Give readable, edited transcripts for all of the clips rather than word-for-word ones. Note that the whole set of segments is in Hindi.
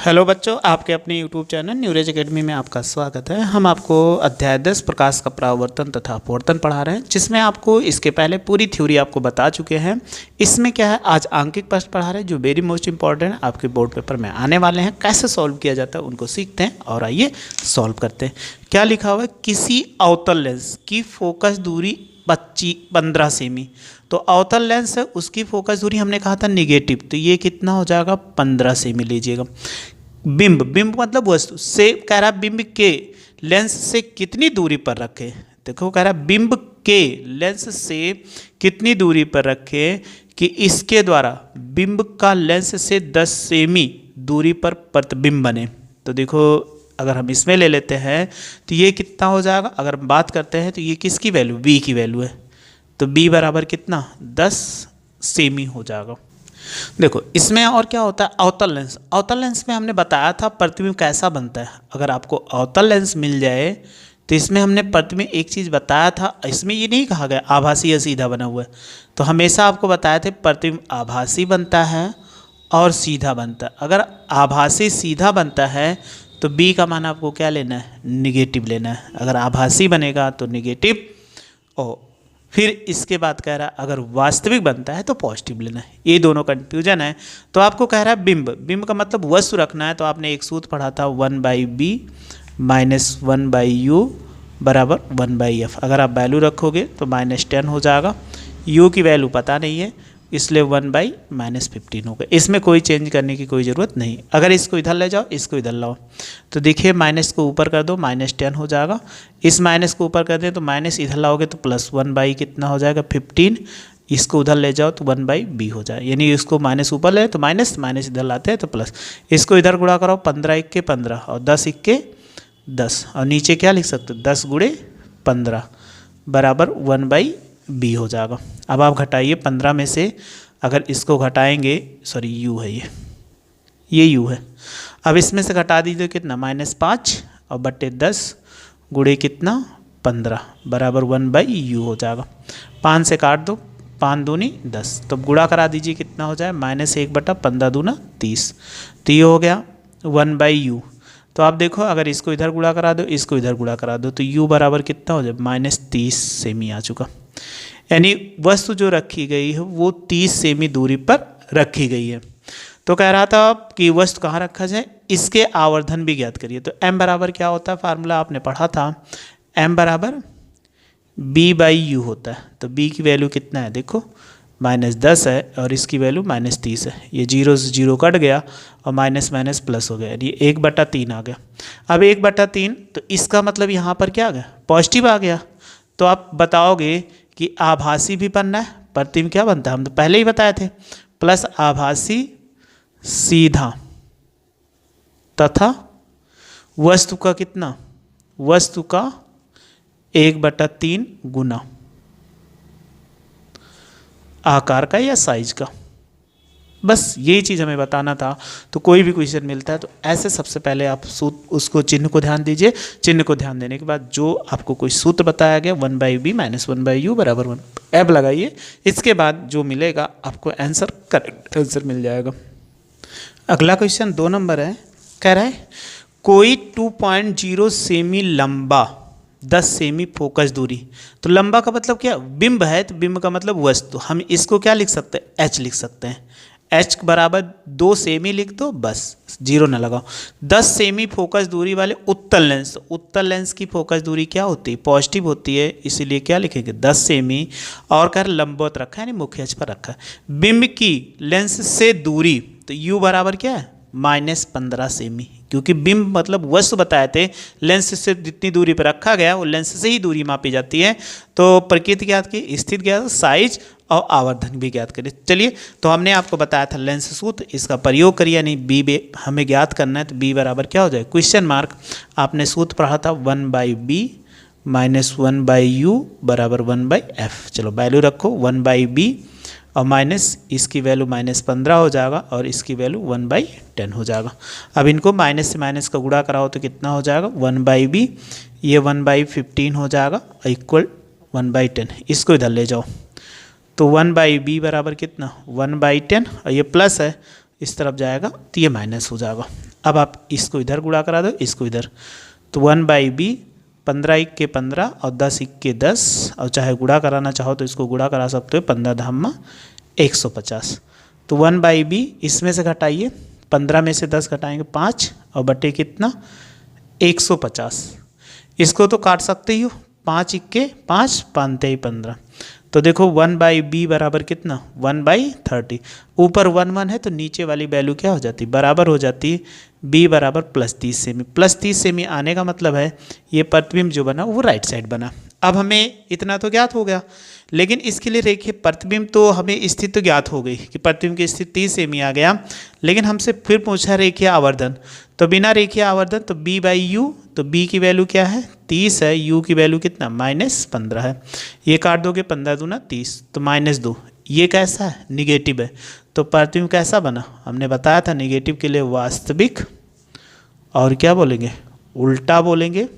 हेलो बच्चों, आपके अपने यूट्यूब चैनल न्यूरेज एकेडमी में आपका स्वागत है। हम आपको अध्याय 10 प्रकाश का परावर्तन तथा अपवर्तन पढ़ा रहे हैं, जिसमें आपको इसके पहले पूरी थ्योरी आपको बता चुके हैं। इसमें क्या है, आज आंकिक प्रश्न पढ़ा रहे हैं जो वेरी मोस्ट इंपॉर्टेंट आपके बोर्ड पेपर में आने वाले हैं। कैसे सॉल्व किया जाता है उनको सीखते हैं और आइए सॉल्व करते हैं। क्या लिखा हुआ है, किसी अवतल लेंस की फोकस दूरी 15 सेमी। तो अवतल लेंस है, उसकी फोकस दूरी हमने कहा था निगेटिव, तो ये कितना हो जाएगा 15 सेमी लीजिएगा। बिंब मतलब वस्तु से कह रहा है बिंब के लेंस से कितनी दूरी पर रखे। देखो कह रहा है बिंब के लेंस से कितनी दूरी पर रखे कि इसके द्वारा बिंब का लेंस से 10 सेमी दूरी पर प्रतिबिंब बने। तो देखो अगर हम इसमें ले लेते हैं तो ये कितना हो जाएगा, अगर हम बात करते हैं तो ये किसकी वैल्यू, बी की वैल्यू है। तो बी बराबर कितना 10 सेमी हो जाएगा। देखो इसमें और क्या होता है, अवतल लेंस। अवतल लेंस में हमने बताया था प्रतिबिंब कैसा बनता है। अगर आपको अवतल लेंस मिल जाए तो इसमें हमने प्रतिबिंब एक चीज़ बताया था, इसमें ये नहीं कहा गया आभासी या सीधा बना हुआ है। तो हमेशा आपको बताए थे प्रतिबिंब आभासी बनता है और सीधा बनता है। अगर आभासी सीधा बनता है तो बी का मान आपको क्या लेना है, निगेटिव लेना है। अगर आभासी बनेगा तो निगेटिव, और फिर इसके बाद कह रहा है अगर वास्तविक बनता है तो पॉजिटिव लेना है। ये दोनों कंफ्यूजन है। तो आपको कह रहा है बिंब का मतलब वस्तु रखना है। तो आपने एक सूत्र पढ़ा था 1/b माइनस 1/u बराबर 1/f। अगर आप वैल्यू रखोगे तो -10 हो जाएगा। u की वैल्यू पता नहीं है, इसलिए 1/-15 होगा। इसमें कोई चेंज करने की कोई ज़रूरत नहीं। अगर इसको इधर ले जाओ, इसको इधर लाओ, तो देखिए माइनस को ऊपर कर दो, -10 हो जाएगा। इस माइनस को ऊपर कर दें तो माइनस इधर लाओगे तो प्लस 1/ कितना हो जाएगा 15। इसको उधर ले जाओ तो 1/b हो जाए, यानी इसको माइनस ऊपर ले तो माइनस, माइनस इधर लाते हैं तो प्लस। इसको इधर गुणा कराओ, 15×1 = 15 और 10×1 = 10, और नीचे क्या लिख सकते हो 10×15 बराबर 1/b हो जाएगा। अब आप घटाइए 15 में से, अगर इसको घटाएंगे, सॉरी u है ये u है। अब इसमें से घटा दीजिए कितना -5 और बट्टे 10 गुणे कितना 15 बराबर 1/u हो जाएगा। 5 से काट दो, 5 दूनी 10, तो गुणा करा दीजिए कितना हो जाए -1/15 दूना 30। तो ये हो गया 1/u। तो आप देखो अगर इसको इधर गुणा करा दो, इसको इधर गुणा करा दो, तो u बराबर कितना हो जाए -30 सेमी आ चुका। यानी वस्तु जो रखी गई है वो 30 सेमी दूरी पर रखी गई है। तो कह रहा था कि वस्तु कहाँ रखा जाए, इसके आवर्धन भी ज्ञात करिए। तो m बराबर क्या होता है, फार्मूला आपने पढ़ा था, m बराबर b/u होता है। तो b की वैल्यू कितना है, देखो -10 है और इसकी वैल्यू -30 है। ये 0 से 0 कट गया और माइनस माइनस प्लस हो गया, यानी 1/3 आ गया। अब 1/3 तो इसका मतलब यहाँ पर क्या आ गया, पॉजिटिव आ गया। तो आप बताओगे कि आभासी भी बनना है, प्रतिबिंब क्या बनता है, हम तो पहले ही बताए थे, प्लस आभासी सीधा तथा वस्तु का कितना, वस्तु का 1/3 गुना आकार का या साइज का। बस यही चीज़ हमें बताना था। तो कोई भी क्वेश्चन मिलता है तो ऐसे सबसे पहले आप उसको चिन्ह को ध्यान दीजिए। चिन्ह को ध्यान देने के बाद जो आपको कोई सूत्र बताया गया 1/b माइनस 1/u बराबर 1 ऐप लगाइए। इसके बाद जो मिलेगा आपको आंसर, करेक्ट आंसर मिल जाएगा। अगला क्वेश्चन 2 नंबर है, कह रहा है कोई 2.0 सेमी लंबा 10 सेमी फोकस दूरी। तो लंबा का मतलब क्या, बिंब है तो बिंब का मतलब वस्तु। हम इसको क्या लिख सकते हैं, h लिख सकते हैं। h बराबर 2 सेमी लिख दो, बस 0 ना लगाओ। 10 सेमी फोकस दूरी वाले उत्तल लेंस, उत्तल लेंस की फोकस दूरी क्या होती है, पॉजिटिव होती है, इसीलिए क्या लिखेंगे 10 सेमी। और कर लंबवत रखा है, यानी मुख्य अक्ष पर रखा है। बिंब की लेंस से दूरी, तो u बराबर क्या है -15 सेमी, क्योंकि बिंब मतलब वस्तु बताए थे, लेंस से जितनी दूरी पर रखा गया वो लेंस से ही दूरी मापी जाती है। तो प्रकृति ज्ञात की, स्थिति ज्ञात, साइज और आवर्धन भी ज्ञात करिए। चलिए, तो हमने आपको बताया था लेंस सूत्र, इसका प्रयोग करिए, यानी बी हमें ज्ञात करना है। तो बी बराबर क्या हो जाए, क्वेश्चन मार्क। आपने सूत्र पढ़ा था 1/b माइनस 1/u बराबर 1/f। चलो वैल्यू रखो 1/b और माइनस इसकी वैल्यू -15 हो जाएगा और इसकी वैल्यू 1/10 हो जाएगा। अब इनको माइनस से माइनस का गुणा कराओ तो कितना हो जाएगा 1/b, ये 1/15 हो जाएगा इक्वल 1/10। इसको इधर ले जाओ तो 1/b बराबर कितना 1/10, और ये प्लस है इस तरफ जाएगा तो ये माइनस हो जाएगा। अब आप इसको इधर गुणा करा दो, इसको इधर, तो 1/b 15 1 15 और 10 1 10, और चाहे गुणा कराना चाहो तो इसको गुणा करा सकते हो, 15 धामा 150। तो 1/b इसमें से घटाइए, 15 में से 10 घटाएंगे 5 और बटे कितना 150। इसको तो काट सकते ही हो, 5 1 5 5 15। तो देखो 1/b बराबर कितना 1/30। ऊपर 1 1 है तो नीचे वाली वैल्यू क्या हो जाती, बराबर हो जाती b बराबर +30 सेमी। +30 सेमी आने का मतलब है ये प्रतिबिंब जो बना वो राइट साइड बना। अब हमें इतना तो ज्ञात हो गया, लेकिन इसके लिए देखिए प्रतिबिंब तो हमें स्थिति तो ज्ञात हो गई कि प्रतिबिंब की स्थिति 30 सेमी आ गया, लेकिन हमसे फिर पूछा रेखीय आवर्धन। तो बिना रेखीय आवर्धन तो b/u, तो b की वैल्यू क्या है 30 है, u की वैल्यू कितना -15 है। ये काट दोगे 15 दूना 30, तो -2। ये कैसा है, निगेटिव है। तो प्रतिबिंब कैसा बना, हमने बताया था निगेटिव के लिए वास्तविक और क्या बोलेंगे, उल्टा बोलेंगे।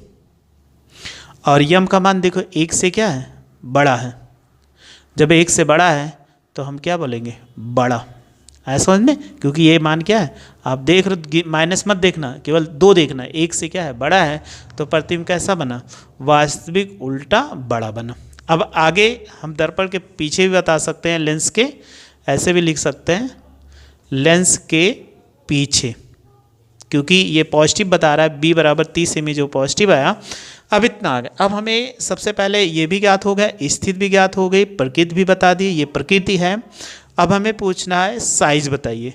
और यम का मान देखो 1 से क्या है, बड़ा है। जब 1 से बड़ा है तो हम क्या बोलेंगे, बड़ा। है समझ में, क्योंकि ये मान क्या है, आप देख रहे हो, माइनस मत देखना, केवल 2 देखना। 1 से क्या है, बड़ा है, तो प्रतिबिंब कैसा बना, वास्तविक उल्टा बड़ा बना। अब आगे हम दर्पण के पीछे भी बता सकते हैं, लेंस के, ऐसे भी लिख सकते हैं, लेंस के पीछे, क्योंकि ये पॉजिटिव बता रहा है, b बराबर 30 सेमी जो पॉजिटिव आया। अब इतना आ गया। अब हमें सबसे पहले ये भी ज्ञात हो गया, स्थिति भी ज्ञात हो गई, प्रकृति भी बता दी, ये प्रकृति है। अब हमें पूछना है साइज बताइए।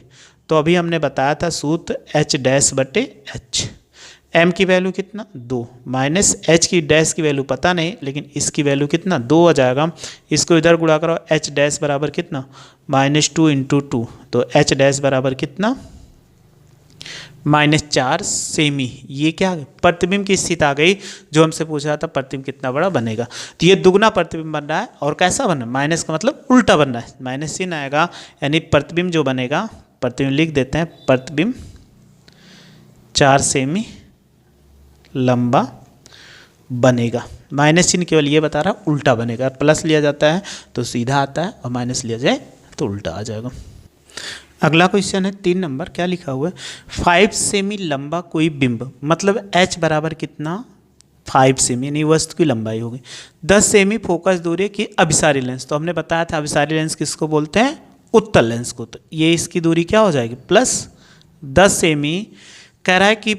तो अभी हमने बताया था सूत्र h'/h, m की वैल्यू कितना 2, माइनस h की डैश की वैल्यू पता नहीं, लेकिन इसकी वैल्यू कितना 2 हो जाएगा। इसको इधर गुणा करो, h' बराबर कितना -2 × 2, तो h' बराबर कितना -4 सेमी। ये क्या प्रतिबिंब की स्थिति आ गई जो हमसे पूछ रहा था प्रतिबिंब कितना बड़ा बनेगा। तो ये दुगना प्रतिबिंब बन रहा है, और कैसा बन रहा है, माइनस का मतलब उल्टा बन रहा है, माइनस चिन्ह आएगा, यानी प्रतिबिंब जो बनेगा, प्रतिबिंब लिख देते हैं, प्रतिबिंब 4 सेमी लंबा बनेगा। माइनस चिन्ह केवल ये बता रहा है उल्टा बनेगा, प्लस लिया जाता है तो सीधा आता है, और माइनस लिया जाए तो उल्टा आ जाएगा। अगला क्वेश्चन है 3 नंबर, क्या लिखा हुआ है, 5 सेमी लंबा कोई बिंब, मतलब h बराबर कितना 5 सेमी, यानी वस्तु की लंबाई होगी। 10 सेमी फोकस दूरी की अभिसारी लेंस, तो हमने बताया था अभिसारी लेंस किसको बोलते हैं, उत्तल लेंस को। तो ये इसकी दूरी क्या हो जाएगी, +10 सेमी। कह रहा है कि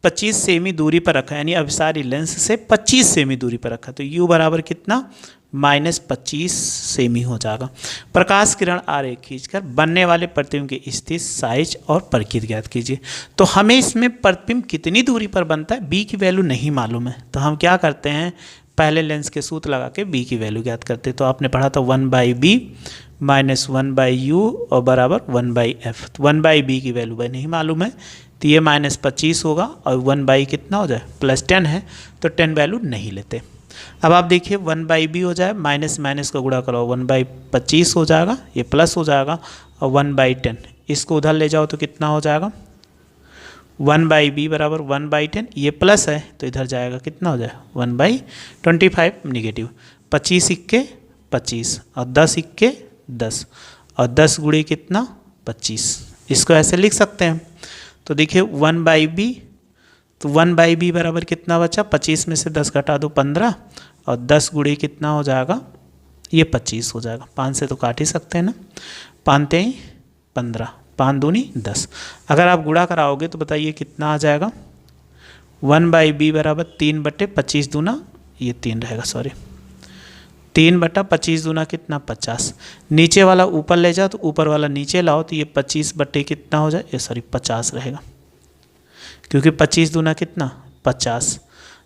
25 सेमी दूरी पर रखा है, यानी अभिसारी लेंस से 25 सेमी दूरी पर रखा, तो u बराबर कितना -25 सेमी हो जाएगा। प्रकाश किरण आरेख खींचकर बनने वाले प्रतिबिंब की स्थिति, साइज और प्रकृति ज्ञात कीजिए। तो हमें इसमें प्रतिबिंब कितनी दूरी पर बनता है, b की वैल्यू नहीं मालूम है, तो हम क्या करते हैं, पहले लेंस के सूत्र लगा के b की वैल्यू ज्ञात करते हैं। तो आपने पढ़ा था 1/b -1/u और बराबर 1/f। तो 1/b की वैल्यू नहीं मालूम है, तो ये -25 होगा, और 1/ कितना हो जाए +10 है, तो 10 वैल्यू नहीं लेते। अब आप देखिए 1/b हो जाए, माइनस माइनस का गुणा करो, 1/25 हो जाएगा, ये प्लस हो जाएगा, और 1/10 इसको उधर ले जाओ तो कितना हो जाएगा, 1/b बराबर 1/10, ये प्लस है तो इधर जाएगा, कितना हो जाए 1/25 निगेटिव। 25 × 25 और 10 × 10, और 10 गुणे कितना 25, इसको ऐसे लिख सकते हैं। तो देखिए 1/b, तो 1/b बराबर कितना बचा, 25 में से 10 घटा दो 15, और 10 गुणे कितना हो जाएगा, ये 25 हो जाएगा। 5 से तो काट ही सकते हैं ना, 5 × 15, 5 दूनी 10। अगर आप गुणा कराओगे तो बताइए कितना आ जाएगा, 1/b बराबर 3/25 दूना, ये 3 रहेगा, सॉरी 3/25 दूना कितना 50। नीचे वाला ऊपर ले जाओ तो ऊपर वाला नीचे लाओ, तो ये 25 कितना हो जाए, ये सॉरी 50 रहेगा, क्योंकि 25 दूना कितना 50।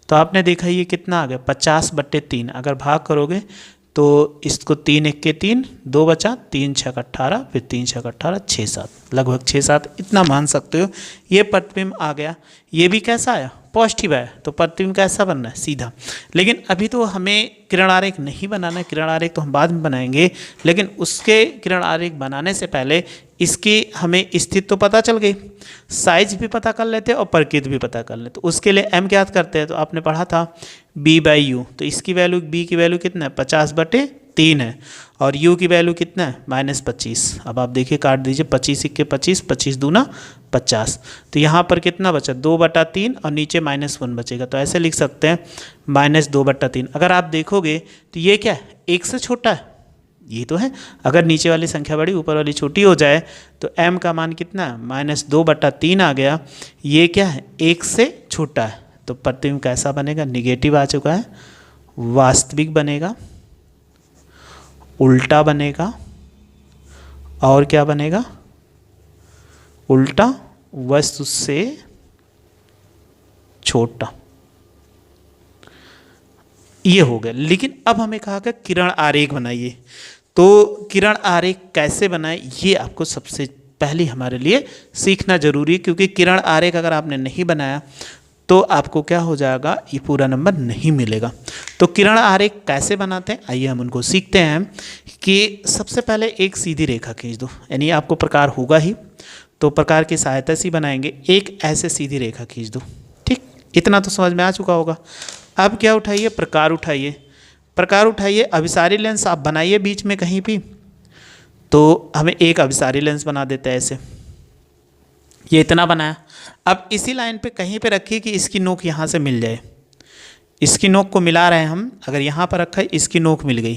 तो आपने देखा ये कितना आ गया 50/3। अगर भाग करोगे तो इसको 3 × 1 = 3, 2 बचा, 3 × 6 = 18, फिर 3 × 6 = 18, 6 7, लगभग 6 7 इतना मान सकते हो। ये प्रतिबिंब आ गया, ये भी कैसा आया, पॉजिटिव आया, तो प्रतिबिंब कैसा बनना है, सीधा। लेकिन अभी तो हमें किरण आरेख नहीं बनाना है, किरण आरेख तो हम बाद में बनाएंगे, लेकिन उसके किरण आरेख बनाने से पहले इसकी हमें स्थिति तो पता चल गई, साइज भी पता कर लेते और प्रकृति भी पता कर लेते। तो उसके लिए m ज्ञात करते हैं, तो आपने पढ़ा था b/u, तो इसकी वैल्यू b की वैल्यू कितना है 50/3, 3 है और u की वैल्यू कितना है -25। अब आप देखिए काट दीजिए, 25 इक्के 25, 25 दूना 50। तो यहाँ पर कितना बचा 2/3 और नीचे -1 बचेगा। तो ऐसे लिख सकते हैं -2/3। अगर आप देखोगे तो ये क्या है, 1 से छोटा है, ये तो है। अगर नीचे वाली संख्या बड़ी ऊपर वाली छोटी हो जाए तो m का मान कितना है -2/3 आ गया। ये क्या है, 1 से छोटा है। तो प्रतिबिंब कैसा बनेगा, निगेटिव आ चुका है, वास्तविक बनेगा, उल्टा बनेगा और क्या बनेगा, उल्टा वस्तु से छोटा। ये हो गया। लेकिन अब हमें कहा कि किरण आरेख बनाइए। तो किरण आरेख कैसे बनाए, ये आपको सबसे पहले हमारे लिए सीखना जरूरी है, क्योंकि किरण आरेख अगर आपने नहीं बनाया तो आपको क्या हो जाएगा, ये पूरा नंबर नहीं मिलेगा। तो किरण आरेख कैसे बनाते हैं, आइए हम उनको सीखते हैं। कि सबसे पहले एक सीधी रेखा खींच दो, यानी आपको प्रकार होगा ही, तो प्रकार की सहायता से बनाएंगे। एक ऐसे सीधी रेखा खींच दो, ठीक, इतना तो समझ में आ चुका होगा। अब क्या उठाइए, प्रकार उठाइए। प्रकार उठाइए, अभिसारी लेंस आप बनाइए बीच में कहीं भी। तो हमें एक अभिसारी लेंस बना देते हैं ऐसे, ये इतना बनाया। अब इसी लाइन पे कहीं पे रखिए कि इसकी नोक यहाँ से मिल जाए। इसकी नोक को मिला रहे हैं हम, अगर यहाँ पर रखा है, इसकी नोक मिल गई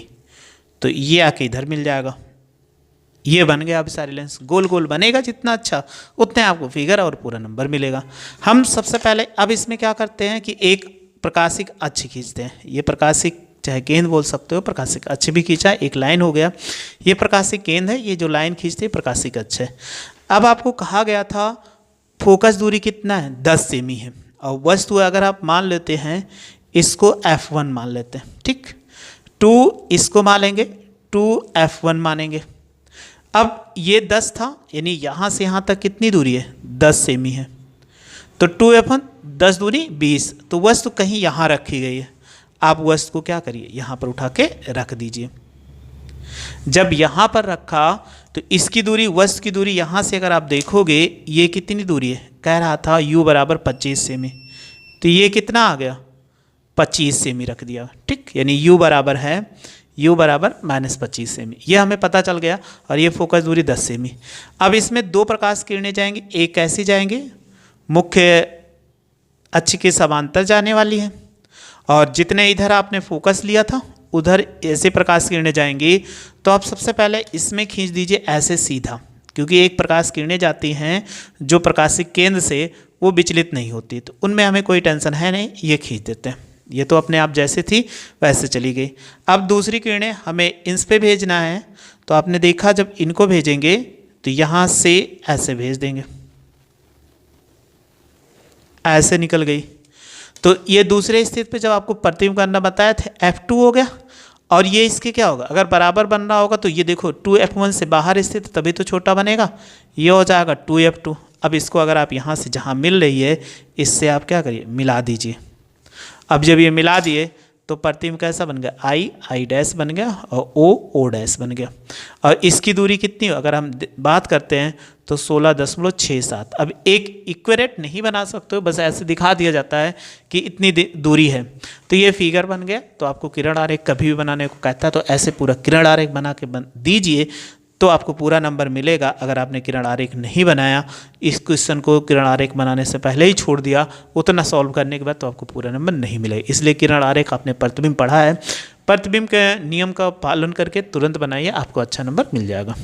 तो ये आके इधर मिल जाएगा। ये बन गया अभिसारी लेंस। गोल गोल बनेगा जितना अच्छा, उतने आपको फिगर और पूरा नंबर मिलेगा। हम सबसे पहले अब इसमें क्या करते हैं कि एक प्रकाशिक अक्ष खींचते हैं। ये प्रकाशिक चाहे केंद्र बोल सकते हो, प्रकाशिक अक्ष भी खींचा, एक लाइन हो गया। ये प्रकाशिक केंद्र है, ये जो लाइन खींचते हैं प्रकाशिक अक्ष है। अब आपको कहा गया था फोकस दूरी कितना है, 10 सेमी है। और वस्तु अगर आप मान लेते हैं इसको F1 मान लेते हैं, ठीक, 2 इसको मानेंगे, 2 F1 मानेंगे। अब ये 10 था, यानी यहाँ से यहाँ तक कितनी दूरी है, 10 सेमी है। तो 2F1 10 दूरी 20। तो वस्तु कहीं यहाँ रखी गई है। आप वस्तु को क्या करिए, यहाँ पर उठा के रख दीजिए। जब यहाँ पर रखा तो इसकी दूरी, वस्तु की दूरी यहाँ से अगर आप देखोगे ये कितनी दूरी है, कह रहा था u बराबर 25 सेमी। तो ये कितना आ गया, 25 सेमी रख दिया, ठीक, यानी u बराबर है, u बराबर -25 सेमी, ये हमें पता चल गया। और ये फोकस दूरी 10 सेमी। अब इसमें 2 प्रकाश किरणें जाएंगी, एक कैसी जाएंगे, मुख्य अक्ष के समांतर जाने वाली है, और जितने इधर आपने फोकस लिया था उधर ऐसे प्रकाश किरणें जाएंगी। तो आप सबसे पहले इसमें खींच दीजिए ऐसे सीधा, क्योंकि एक प्रकाश किरणें जाती हैं जो प्रकाशिक केंद्र से वो विचलित नहीं होती, तो उनमें हमें कोई टेंशन है नहीं, ये खींच देते हैं। ये तो अपने आप जैसे थी वैसे चली गई। अब दूसरी किरणें हमें इंस पे भेजना है। तो आपने देखा जब इनको भेजेंगे तो यहाँ से ऐसे भेज देंगे, ऐसे निकल गई। तो ये दूसरे स्थिति पे जब आपको प्रतिबिंब करना बताया था F2 हो गया। और ये इसके क्या होगा, अगर बराबर बन रहा होगा तो ये देखो 2F1 से बाहर स्थित, तभी तो छोटा बनेगा, ये हो जाएगा 2F2। अब इसको अगर आप यहाँ से जहाँ मिल रही है इससे आप क्या करिए, मिला दीजिए। अब जब ये मिला दिए तो प्रतिबिंब कैसा बन गया, I डैश बन गया और O डैश बन गया। और इसकी दूरी कितनी हो, अगर हम बात करते हैं तो 16.67। अब एक इक्वेरेट नहीं बना सकते हो, बस ऐसे दिखा दिया जाता है कि इतनी दूरी है। तो ये फिगर बन गया। तो आपको किरण आरेख कभी भी बनाने को कहता है तो ऐसे पूरा किरण आरेख बना के दीजिए, तो आपको पूरा नंबर मिलेगा। अगर आपने किरण आरेख नहीं बनाया, इस क्वेश्चन को किरण आरेख बनाने से पहले ही छोड़ दिया, उतना सॉल्व करने के बाद, तो आपको पूरा नंबर नहीं मिलेगा। इसलिए किरण आरेख आपने प्रतिबिंब पढ़ा है, प्रतिबिंब के नियम का पालन करके तुरंत बनाइए, आपको अच्छा नंबर मिल जाएगा।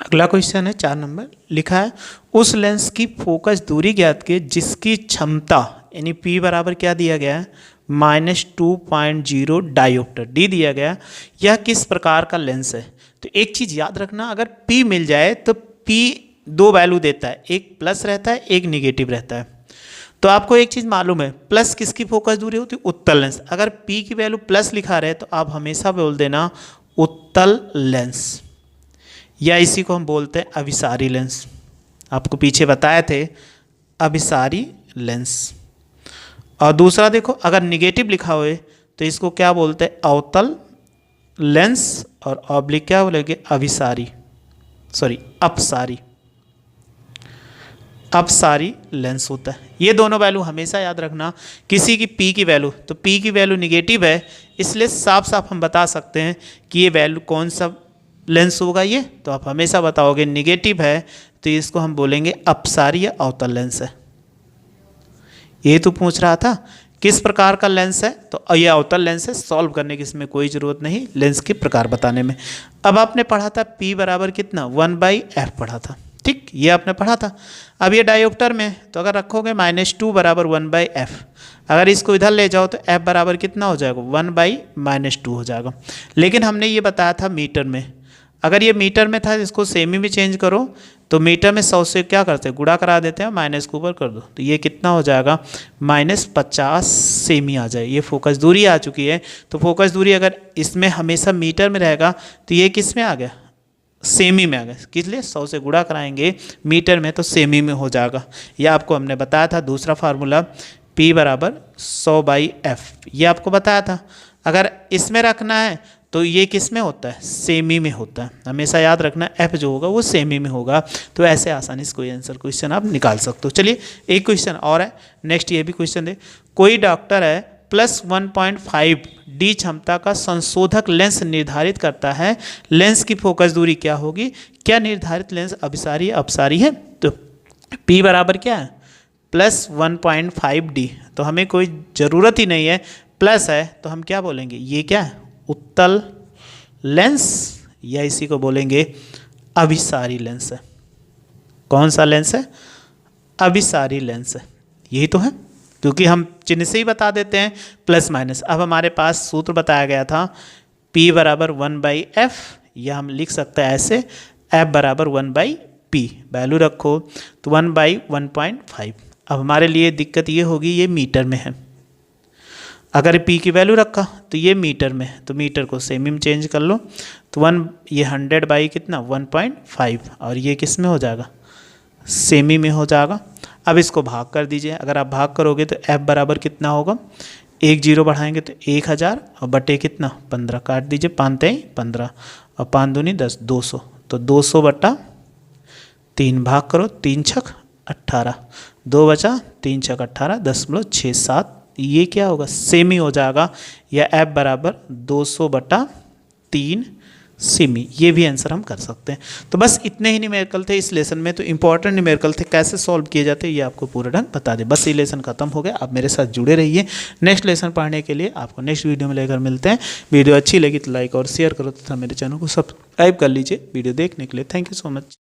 अगला क्वेश्चन है 4 नंबर, लिखा है उस लेंस की फोकस दूरी ज्ञात के जिसकी क्षमता यानी P बराबर क्या दिया गया है, -2.0 डायोप्टर डी दिया गया। यह किस प्रकार का लेंस है। तो एक चीज़ याद रखना, अगर P मिल जाए तो P 2 वैल्यू देता है, एक प्लस रहता है, एक निगेटिव रहता है। तो आपको एक चीज़ मालूम है, प्लस किसकी फोकस दूरी होती है, उत्तल लेंस। अगर P की वैल्यू प्लस लिखा रहे तो आप हमेशा बोल देना उत्तल लेंस, या इसी को हम बोलते हैं अभिसारी लेंस। आपको पीछे बताए थे अभिसारी लेंस। और दूसरा देखो, अगर निगेटिव लिखा हुए तो इसको क्या बोलते हैं, अवतल लेंस, और ऑब्लिक क्या बोलेंगे, अभिसारी, सॉरी अपसारी। अपसारी लेंस होता है। ये दोनों वैल्यू हमेशा याद रखना। किसी की P की वैल्यू, तो P की वैल्यू निगेटिव है, इसलिए साफ साफ हम बता सकते हैं कि ये वैल्यू कौन सा लेंस होगा ये, तो आप हमेशा बताओगे निगेटिव है तो इसको हम बोलेंगे अपसारी या अवतल लेंस है। ये तो पूछ रहा था किस प्रकार का लेंस है, तो ये अवतल लेंस है। सॉल्व करने की इसमें कोई ज़रूरत नहीं लेंस के प्रकार बताने में। अब आपने पढ़ा था P बराबर कितना 1/f पढ़ा था, ठीक, ये आपने पढ़ा था। अब ये डायोप्टर में तो अगर रखोगे -2 बराबर 1/f, अगर इसको इधर ले जाओ तो f बराबर कितना हो जाएगा 1/-2 हो जाएगा। लेकिन हमने ये बताया था मीटर में, अगर ये मीटर में था इसको सेमी में चेंज करो, तो मीटर में 100 से क्या करते हैं गुणा करा देते हैं, माइनस के ऊपर कर दो, तो ये कितना हो जाएगा -50 सेमी आ जाए। ये फोकस दूरी आ चुकी है, तो फोकस दूरी अगर इसमें हमेशा मीटर में रहेगा तो ये किस में आ गया, सेमी में आ गया। किस लिए 100 से गुणा कराएंगे मीटर में तो सेमी में हो जाएगा। ये आपको हमने बताया था दूसरा फार्मूला P बराबर 100/f, ये आपको बताया था। अगर इसमें रखना है तो ये किस में होता है, सेमी में होता है। हमेशा याद रखना f जो होगा वो सेमी में होगा। तो ऐसे आसानी से कोई आंसर क्वेश्चन आप निकाल सकते हो। चलिए एक क्वेश्चन और है, नेक्स्ट ये भी क्वेश्चन दे। कोई डॉक्टर है +1.5 D क्षमता का संशोधक लेंस निर्धारित करता है, लेंस की फोकस दूरी क्या होगी, क्या निर्धारित लेंस अभिसारी या अपसारी है। तो P बराबर क्या है +1.5 D, तो हमें कोई ज़रूरत ही नहीं है, प्लस है तो हम क्या बोलेंगे, ये क्या है उत्तल लेंस, या इसी को बोलेंगे अभिसारी लेंस है। कौन सा लेंस है, अभिसारी लेंस है, यही तो है, क्योंकि हम चिन्ह से ही बता देते हैं प्लस माइनस। अब हमारे पास सूत्र बताया गया था P बराबर 1/f, या हम लिख सकते हैं ऐसे f बराबर 1/p, वैल्यू रखो तो 1/1.5। अब हमारे लिए दिक्कत ये होगी ये मीटर में है, अगर P की वैल्यू रखा तो ये मीटर में है, तो मीटर को सेमी में चेंज कर लो, तो 1 ये 100 कितना 1.5, और ये किस में हो जाएगा सेमी में हो जाएगा। अब इसको भाग कर दीजिए, अगर आप भाग करोगे तो f बराबर कितना होगा, 1 0 बढ़ाएंगे तो 1000 और बटे कितना 15, काट दीजिए 5 3 15 और 5 दूनी 10, 200, तो 200/3 भाग करो, 3 छक 18, 2 बचा 3 छक 18 10.67, ये क्या होगा सेमी हो जाएगा, या f बराबर 200/3 सेमी। ये भी आंसर हम कर सकते हैं। तो बस इतने ही न्यूमेरिकल थे इस लेसन में। तो इंपॉर्टेंट न्यूमेरिकल थे, कैसे सॉल्व किए जाते हैं ये आपको पूरा ढंग बता दे। बस ये लेसन खत्म हो गया, आप मेरे साथ जुड़े रहिए। नेक्स्ट लेसन पढ़ने के लिए आपको नेक्स्ट वीडियो में लेकर मिलते हैं। वीडियो अच्छी लगी तो लाइक और शेयर करो तथा मेरे चैनल को सब्सक्राइब कर लीजिए। वीडियो देखने के लिए थैंक यू सो मच।